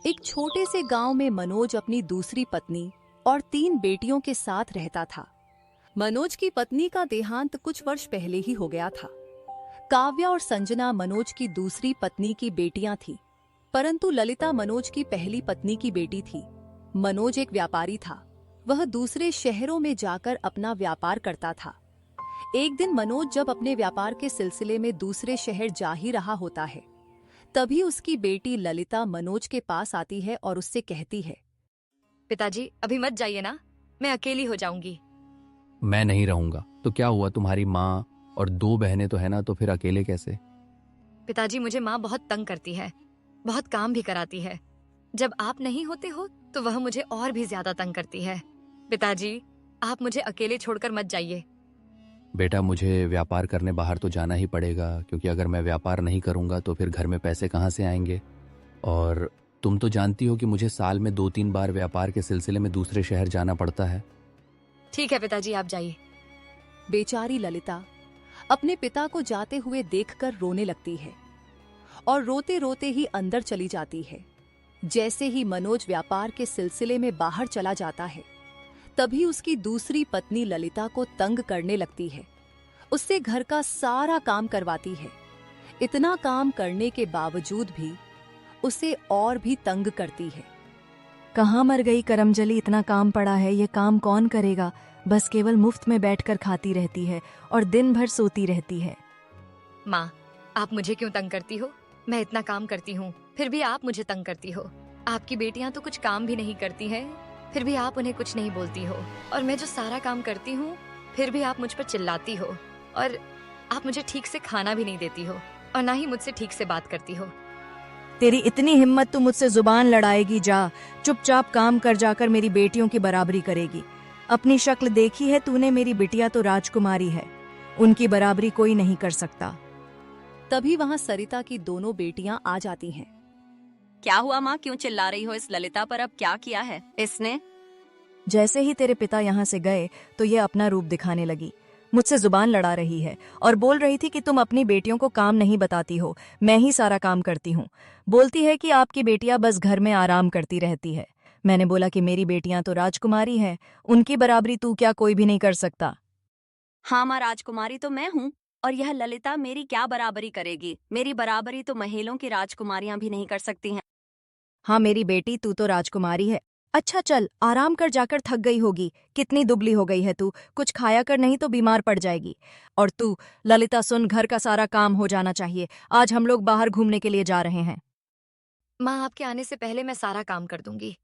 एक छोटे से गांव में मनोज अपनी दूसरी पत्नी और 3 बेटियों के साथ रहता था। मनोज की पत्नी का देहांत कुछ वर्ष पहले ही हो गया था। काव्या और संजना मनोज की दूसरी पत्नी की बेटियां थीं, परंतु ललिता मनोज की पहली पत्नी की बेटी थी। मनोज एक व्यापारी था। वह दूसरे शहरों में जाकर अपना व्यापार करता था। एक दिन मनोज जब अपने व्यापार के सिलसिले में दूसरे शहर जा ही रहा होता है, तभी उसकी बेटी ललिता मनोज के पास आती है और उससे कहती है, पिताजी अभी मत जाइए ना, मैं अकेली हो जाऊंगी। मैं नहीं रहूंगा तो क्या हुआ, तुम्हारी माँ और 2 बहनें तो है ना, तो फिर अकेले कैसे? पिताजी मुझे माँ बहुत तंग करती है, बहुत काम भी कराती है। जब आप नहीं होते हो तो वह मुझे और भी ज्यादा तंग करती है। पिताजी आप मुझे अकेले छोड़कर मत जाइए। बेटा, मुझे व्यापार करने बाहर तो जाना ही पड़ेगा, क्योंकि अगर मैं व्यापार नहीं करूंगा तो फिर घर में पैसे कहाँ से आएंगे। और तुम तो जानती हो कि मुझे साल में 2-3 बार व्यापार के सिलसिले में दूसरे शहर जाना पड़ता है। ठीक है पिताजी, आप जाइए। बेचारी ललिता अपने पिता को जाते हुए देखकर रोने लगती है और रोते रोते ही अंदर चली जाती है। जैसे ही मनोज व्यापार के सिलसिले में बाहर चला जाता है, तभी उसकी दूसरी पत्नी ललिता को तंग करने लगती है। उससे घर का सारा काम करवाती है। इतना काम करने के बावजूद भी उसे और भी तंग करती है। कहाँ मर गई करमजली, इतना काम पड़ा है, ये काम कौन करेगा। बस केवल मुफ्त में बैठकर खाती रहती है और दिन भर सोती रहती है। माँ आप मुझे क्यों तंग करती हो? मैं इतना काम करती हूँ फिर भी आप मुझे तंग करती हो। आपकी बेटियाँ तो कुछ काम भी नहीं करती हैं, फिर भी आप उन्हें कुछ नहीं बोलती हो। और मैं जो सारा काम करती हूँ फिर भी आप मुझ पर चिल्लाती हो। और आप मुझे ठीक से खाना भी नहीं देती हो और ना ही मुझसे ठीक से बात करती हो। तेरी इतनी हिम्मत, तू मुझसे जुबान लड़ाएगी? जा चुपचाप काम कर जाकर मेरी बेटियों की बराबरी करेगी। अपनी शक्ल देखी है तूने, मेरी बिटिया तो राजकुमारी है, उनकी बराबरी कोई नहीं कर सकता। तभी वहां सरिता की दोनों बेटियां आ जाती हैं। क्या हुआ माँ, क्यों चिल्ला रही हो इस ललिता पर? अब क्या किया है इसने? जैसे ही तेरे पिता यहाँ से गए तो ये अपना रूप दिखाने लगी। मुझसे जुबान लड़ा रही है और बोल रही थी कि तुम अपनी बेटियों को काम नहीं बताती हो, मैं ही सारा काम करती हूँ। बोलती है कि आपकी बेटियां बस घर में आराम करती रहती है। मैंने बोला कि मेरी बेटियां तो राजकुमारी हैं, उनकी बराबरी तू क्या कोई भी नहीं कर सकता। हाँ माँ, राजकुमारी तो मैं हूँ और यह ललिता मेरी क्या बराबरी करेगी? मेरी बराबरी तो महेलों की राजकुमारियां भी नहीं कर सकती हैं। हाँ मेरी बेटी, तू तो राजकुमारी है। अच्छा चल आराम कर, जाकर थक गई होगी, कितनी दुबली हो गई है तू, कुछ खाया कर नहीं तो बीमार पड़ जाएगी। और तू ललिता सुन, घर का सारा काम हो जाना चाहिए, आज हम लोग बाहर घूमने के लिए जा रहे हैं। माँ आपके आने से पहले मैं सारा काम कर दूंगी।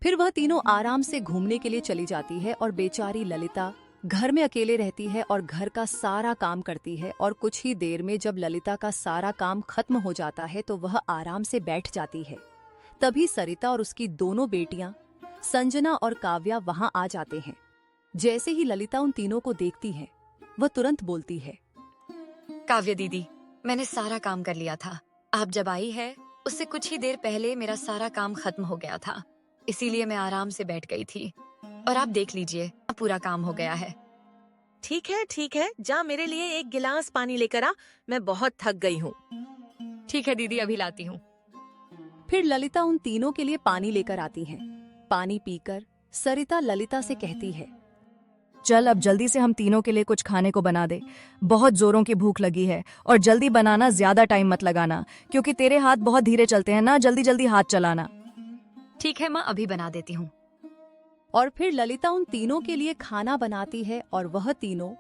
फिर वह तीनों आराम से घूमने के लिए चली जाती है और बेचारी ललिता घर में अकेले रहती है और घर का सारा काम करती है। और कुछ ही देर में जब ललिता का सारा काम खत्म हो जाता है तो वह आराम से बैठ जाती है। तभी सरिता और उसकी दोनों बेटियां संजना और काव्या वहां आ जाते हैं। जैसे ही ललिता उन तीनों को देखती है, वह तुरंत बोलती है, काव्य दीदी मैंने सारा काम कर लिया था। आप जब आई है उससे कुछ ही देर पहले मेरा सारा काम खत्म हो गया था, इसीलिए मैं आराम से बैठ गई थी। और आप देख लीजिए अब पूरा काम हो गया है। ठीक है, जा मेरे लिए एक गिलास पानी लेकर आ, मैं बहुत थक गई हूँ। ठीक है दीदी, अभी लाती हूँ। फिर ललिता उन तीनों के लिए पानी लेकर आती है। पानी पीकर सरिता ललिता से कहती है, चल अब जल्दी से हम तीनों के लिए कुछ खाने को बना दे, बहुत जोरों की भूख लगी है। और जल्दी बनाना, ज्यादा टाइम मत लगाना, क्योंकि तेरे हाथ बहुत धीरे चलते हैं ना, जल्दी जल्दी हाथ चलाना। ठीक है माँ, अभी बना देती हूँ। और फिर ललिता उन तीनों के लिए खाना बनाती है और वह तीनों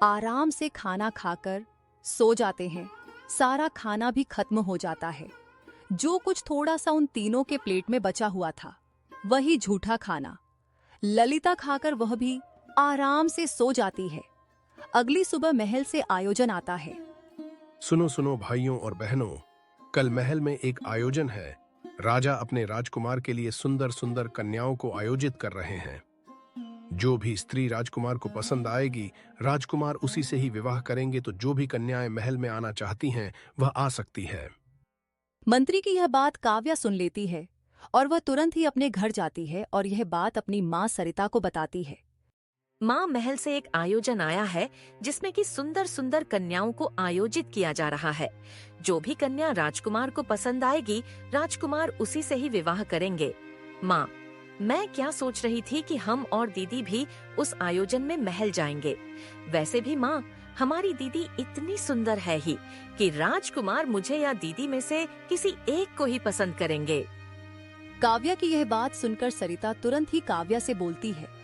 आराम से खाना खाकर सो जाते हैं। सारा खाना भी खत्म हो जाता है। जो कुछ थोड़ा सा उन तीनों के प्लेट में बचा हुआ था, वही झूठा खाना ललिता खाकर वह भी आराम से सो जाती है। अगली सुबह महल से आयोजन आता है। सुनो सुनो भाइयों और बहनों, कल महल में एक आयोजन है। राजा अपने राजकुमार के लिए सुंदर सुंदर कन्याओं को आयोजित कर रहे हैं। जो भी स्त्री राजकुमार को पसंद आएगी, राजकुमार उसी से ही विवाह करेंगे। तो जो भी कन्याएं महल में आना चाहती हैं, वह आ सकती है। मंत्री की यह बात काव्या सुन लेती है और वह तुरंत ही अपने घर जाती है और यह बात अपनी माँ सरिता को बताती है। माँ, महल से एक आयोजन आया है जिसमें कि सुंदर सुंदर कन्याओं को आयोजित किया जा रहा है। जो भी कन्या राजकुमार को पसंद आएगी, राजकुमार उसी से ही विवाह करेंगे। माँ, मैं क्या सोच रही थी कि हम और दीदी भी उस आयोजन में महल जाएंगे। वैसे भी माँ, हमारी दीदी इतनी सुंदर है ही कि राजकुमार मुझे या दीदी में से किसी एक को ही पसंद करेंगे। काव्या की यह बात सुनकर सरिता तुरंत ही काव्या से बोलती है।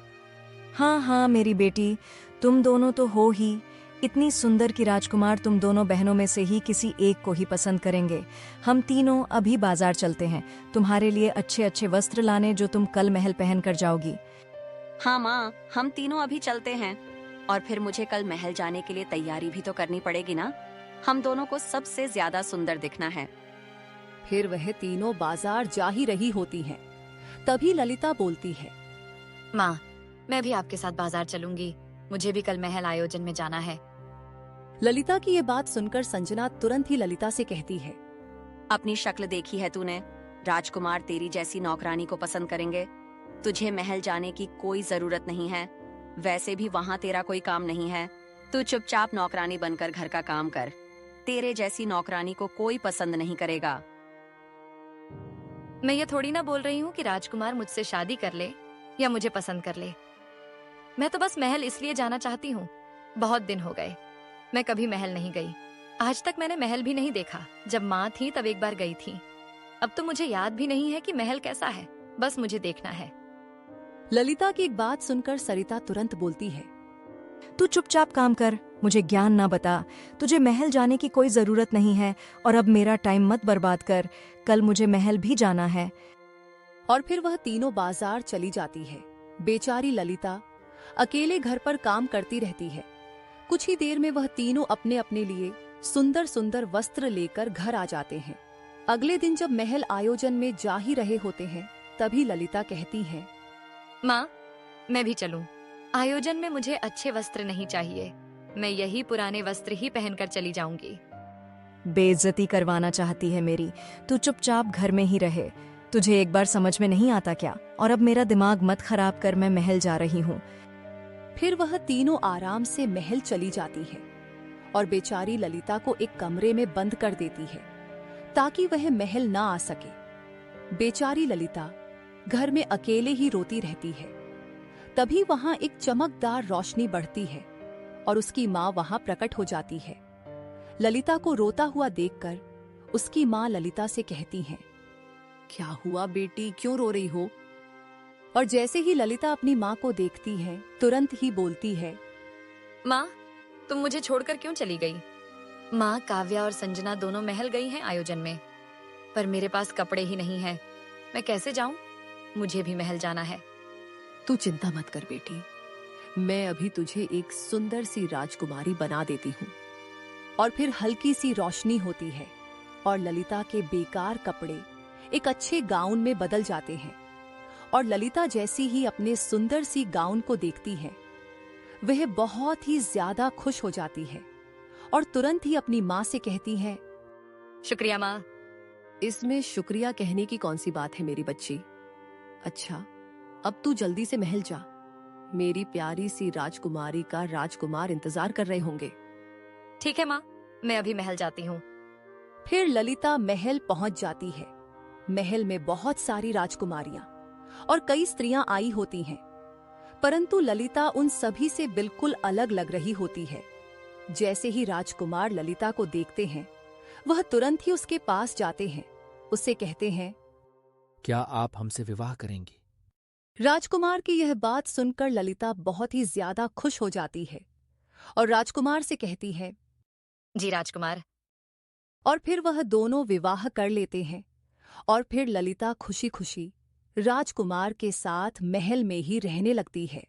हाँ हाँ मेरी बेटी, तुम दोनों तो हो ही इतनी सुंदर कि राजकुमार तुम दोनों बहनों में से ही किसी एक को ही पसंद करेंगे। हम तीनों अभी बाजार चलते हैं, तुम्हारे लिए अच्छे अच्छे वस्त्र लाने जो तुम कल महल पहन कर जाओगी। हाँ माँ, हम तीनों अभी चलते हैं। और फिर मुझे कल महल जाने के लिए तैयारी भी तो करनी पड़ेगी ना। हम दोनों को सबसे ज्यादा सुंदर दिखना है। फिर वह तीनों बाजार जा ही रही होती हैं। तभी ललिता बोलती है। माँ, मैं भी आपके साथ बाजार चलूंगी। मुझे भी कल महल आयोजन में जाना है। ललिता की ये बात सुनकर संजना तुरंत ही ललिता से कहती है। अपनी शक्ल देखी है तूने? राजकुमार तेरी जैसी नौकरानी को पसंद करेंगे। तुझे महल जाने की कोई जरूरत नहीं है। वैसे भी वहाँ तेरा कोई काम नहीं है। तू चुपचाप नौकरानी बनकर घर का काम कर। तेरे जैसी नौकरानी को कोई पसंद नहीं करेगा। मैं ये थोड़ी ना बोल रही हूँ कि राजकुमार मुझसे शादी कर ले या मुझे पसंद कर ले। मैं तो बस महल इसलिए जाना चाहती हूँ। बहुत दिन हो गए, मैं कभी महल नहीं गई। आज तक मैंने महल भी नहीं देखा। जब माँ थी तब एक बार गई थी। अब तो मुझे याद भी नहीं है कि महल कैसा है। बस मुझे देखना है। ललिता की एक बात सुनकर सरिता तुरंत बोलती है। तू चुपचाप काम कर, मुझे ज्ञान ना बता। तुझे महल जाने की कोई जरूरत नहीं है और अब मेरा टाइम मत बर्बाद कर। कल मुझे महल भी जाना है। और फिर वह तीनों बाजार चली जाती है। बेचारी ललिता अकेले घर पर काम करती रहती है। कुछ ही देर में वह तीनों अपने अपने लिए सुंदर सुंदर वस्त्र लेकर घर आ जाते हैं। अगले दिन जब महल आयोजन में जा ही रहे होते हैं, तभी ललिता कहती है। माँ, मैं भी चलूं। आयोजन में मुझे अच्छे वस्त्र नहीं चाहिए। मैं यही पुराने वस्त्र ही पहनकर चली जाऊंगी। बेइज्जती करवाना चाहती है मेरी। तू चुपचाप घर में ही रहे। तुझे एक बार समझ में नहीं आता क्या? और अब मेरा दिमाग मत खराब कर, मैं महल जा रही हूँ। फिर वह तीनों आराम से महल चली जाती है और बेचारी ललिता को एक कमरे में बंद कर देती है ताकि वह महल ना आ सके। बेचारी ललिता घर में अकेले ही रोती रहती है। तभी वहां एक चमकदार रोशनी बढ़ती है और उसकी माँ वहां प्रकट हो जाती है। ललिता को रोता हुआ देखकर उसकी माँ ललिता से कहती है। क्या हुआ बेटी, क्यों रो रही हो? और जैसे ही ललिता अपनी माँ को देखती है, तुरंत ही बोलती है। माँ, तुम मुझे छोड़कर क्यों चली गई? माँ, काव्या और संजना दोनों महल गई हैं आयोजन में, पर मेरे पास कपड़े ही नहीं हैं। मैं कैसे जाऊं? मुझे भी महल जाना है। तू चिंता मत कर बेटी, मैं अभी तुझे एक सुंदर सी राजकुमारी बना देती हूँ। और फिर हल्की सी रोशनी होती है और ललिता के बेकार कपड़े एक अच्छे गाउन में बदल जाते हैं। और ललिता जैसी ही अपने सुंदर सी गाउन को देखती है, वह बहुत ही ज्यादा खुश हो जाती है और तुरंत ही अपनी माँ से कहती है। शुक्रिया माँ। इसमें शुक्रिया कहने की कौन सी बात है मेरी बच्ची। अच्छा, अब तू जल्दी से महल जा। मेरी प्यारी सी राजकुमारी का राजकुमार इंतजार कर रहे होंगे। ठीक है माँ, मैं अभी महल जाती हूँ। फिर ललिता महल पहुंच जाती है। महल में बहुत सारी राजकुमारियां और कई स्त्रियां आई होती हैं, परंतु ललिता उन सभी से बिल्कुल अलग लग रही होती है। जैसे ही राजकुमार ललिता को देखते हैं, वह तुरंत ही उसके पास जाते हैं। उससे कहते हैं। क्या आप हमसे विवाह करेंगी? राजकुमार की यह बात सुनकर ललिता बहुत ही ज्यादा खुश हो जाती है और राजकुमार से कहती है। जी राजकुमार। और फिर वह दोनों विवाह कर लेते हैं और फिर ललिता खुशी खुशी राजकुमार के साथ महल में ही रहने लगती है।